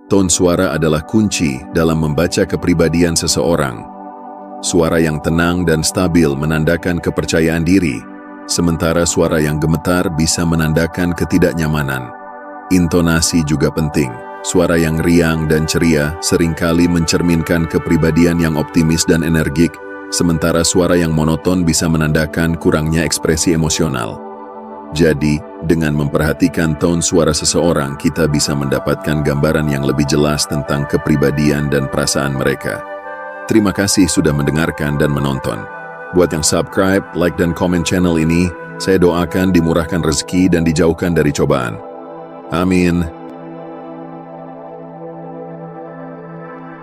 Tone suara adalah kunci dalam membaca kepribadian seseorang. Suara yang tenang dan stabil menandakan kepercayaan diri, sementara suara yang gemetar bisa menandakan ketidaknyamanan. Intonasi juga penting. Suara yang riang dan ceria seringkali mencerminkan kepribadian yang optimis dan energik, sementara suara yang monoton bisa menandakan kurangnya ekspresi emosional. Jadi, dengan memperhatikan tone suara seseorang, kita bisa mendapatkan gambaran yang lebih jelas tentang kepribadian dan perasaan mereka. Terima kasih sudah mendengarkan dan menonton. Buat yang subscribe, like, dan komen channel ini, saya doakan dimurahkan rezeki dan dijauhkan dari cobaan. Amin.